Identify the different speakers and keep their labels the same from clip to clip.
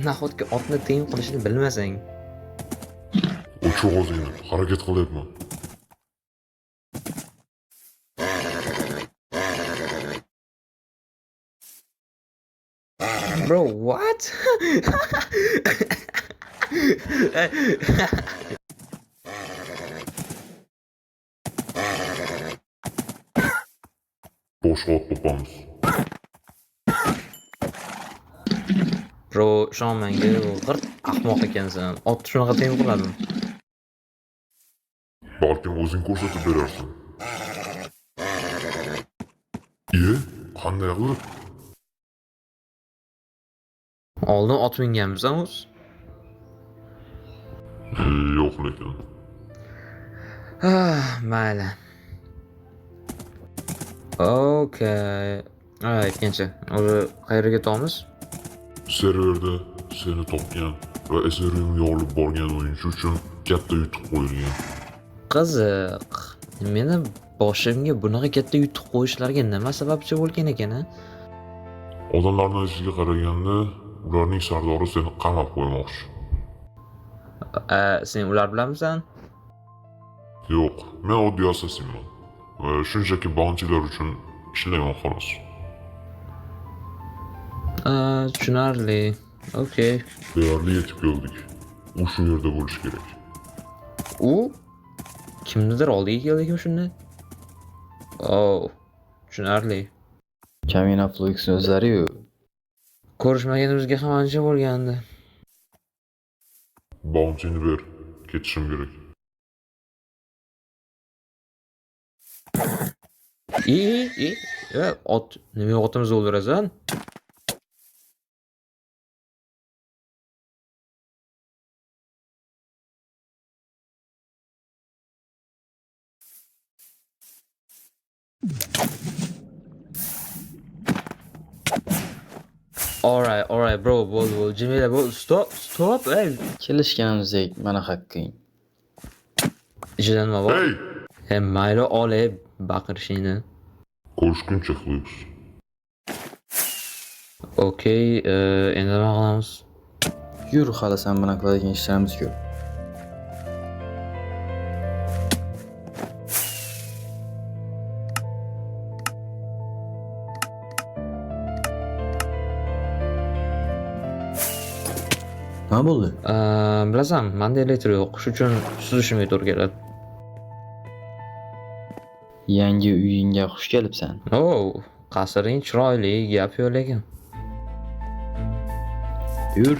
Speaker 1: Nahotki otni teng qilishni bilmasang?
Speaker 2: O'ch ovozingni, harakat qilyapman.
Speaker 1: Bro, what?
Speaker 2: Boshqa ot topamiz.
Speaker 1: Bro, ishonmanga, g'irt ahmoq ekansan. Ot shunaqa teng qiladimi?
Speaker 2: Balkim o'zing ko'rsatib berarsan. Iye, qanday qilib?
Speaker 1: Oldin ot minganmisan o'zi?
Speaker 2: Yo'q lekin.
Speaker 1: Mayli. Okay. Aytgancha, o'zi qayerga ketamiz?
Speaker 2: Serverda seni topgan va Ethereumga olib borgan o'yinchi uchun katta yutuq qo'yilgan.
Speaker 1: Qiziq. Meni boshimga bunaqa katta yutuq qo'yishlariga nima sababchi bo'lgan ekan, a?
Speaker 2: Odamlarning aytishiga qaraganda, ularning sardori seni qamab qo'ymoqchi.
Speaker 1: Sen ular bilanmisan?
Speaker 2: Yo'q, men oddiy assasinman. Va shunchaki bounty'lar uchun ishlayman xolos.
Speaker 1: Tushunarli. Okay.
Speaker 2: Deyarli yetib keldik. U shu yerda bo'lishi kerak.
Speaker 1: U kimnidir oldiga keldikmi shunda? Tushunarli.
Speaker 3: Kamina Flux'ni o'zlari-yu.
Speaker 1: Ko'rishmaganimizga ham ancha bo'lgandi.
Speaker 2: Bounty'ni ber, ketishim kerak.
Speaker 1: Ot, nima otimizni o'ldirasan? Alright, bro, bo'ldi. Jamila, bo'ldi. Stop, ey.
Speaker 3: Kelishganimizdek, mana haqqing.
Speaker 1: Ichidan nima bor?
Speaker 2: Hey!
Speaker 1: Mayli, ol, baqirishingni.
Speaker 2: Ko'rishguncha Flux.
Speaker 1: Okay, endi nima qilamiz?
Speaker 3: Yur, hali sen bilan qiladigan ishlarimiz ko'p. Nima bo'ldi?
Speaker 1: Bilasan, menda elektr yo'q. Shuning uchun suzishimga to'g'ri keladi.
Speaker 3: Yangi uyingga xush kelibsan.
Speaker 1: Qasring chiroyli, gap yo'q lekin.
Speaker 3: Yur.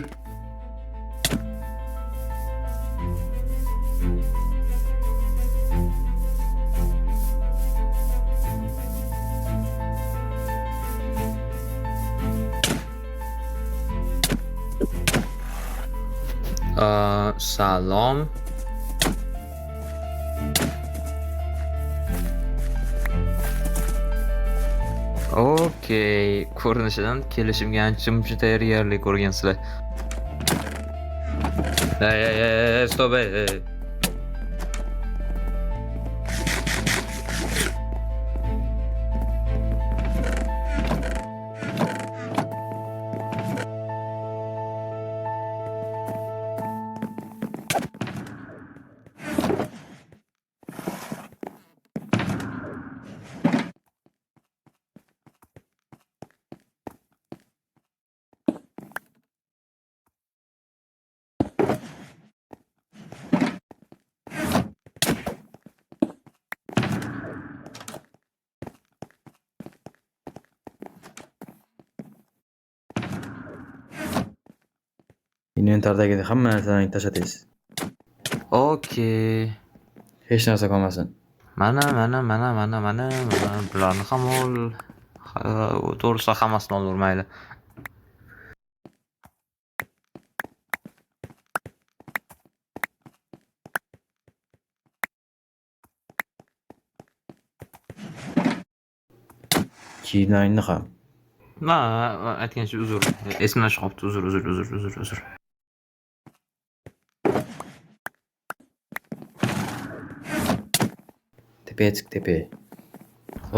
Speaker 1: Salom. Okay, ko'rinishidan kelishimga ancha-muncha tayyorgarlik ko'rgansizlar. Stop,
Speaker 3: Inventardagi hamma narsalarni tashlatasiz.
Speaker 1: Okay.
Speaker 3: Hech narsa qolmasin.
Speaker 1: Mana, bularni ham ol. To'g'risi hammasini ol, mayli.
Speaker 3: Kiyimlaringni ham.
Speaker 1: Aytgancha uzr. Esimdan chiqibdi. Uzr.
Speaker 3: Tepaga chiq, tepaga.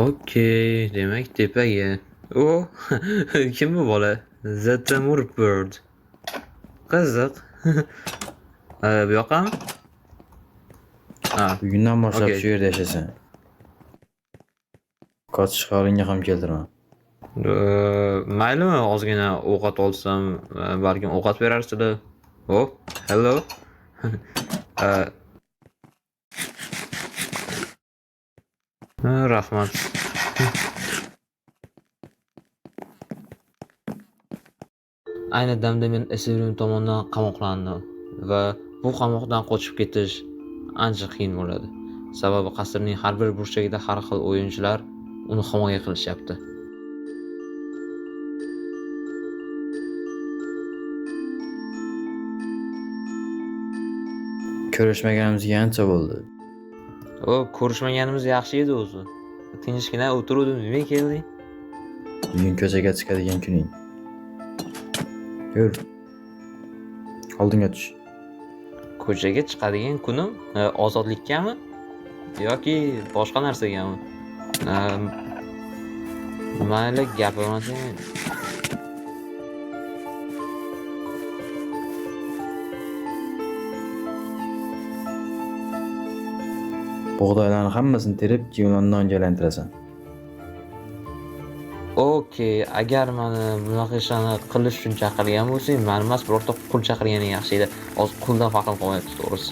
Speaker 1: Okay, demak tepaga. Kim bu bola? The Temur Bird. Qiziq. Bu yoqqami? Ha,
Speaker 3: Bugundan boshlab
Speaker 1: Okey.
Speaker 3: shu yerda yashasan. Qochish holingga ham keltirma.
Speaker 1: maylimi ozgina ovqat olsam, balkim ovqat berarsizlar. Oh, hello. Uh, rahmat. Ayni damda men SRM tomonidan qamoqlandim va bu qamoqdan qochib ketish ancha qiyin bo'ladi. Sababi qasrning har bir burchagida har xil o'yinchilar uni himoya qilishyapti.
Speaker 3: Ko'rishmaganimizga ancha bo'ldi.
Speaker 1: Ko'rishmaganimiz yaxshi edi o'zi. Tinchgina o'tiruvdim, nima kelding?
Speaker 3: Bugun ko'chaga chiqadigan kuning. Yur. Oldinga tush.
Speaker 1: Ko'chaga chiqadigan kunim ozodlikkami yoki boshqa narsagami? Mayli, gapirmasang.
Speaker 3: Bug'doylarni hammasini terib, jiyondan joylantirasan.
Speaker 1: Okey, agar meni bunaqa ishlarni qilish uchun chaqirgan bo'lsang, meni emas, birorta qul chaqirganing yaxshi edi. Hozir quldan farqim qolmayapti, to'g'risi.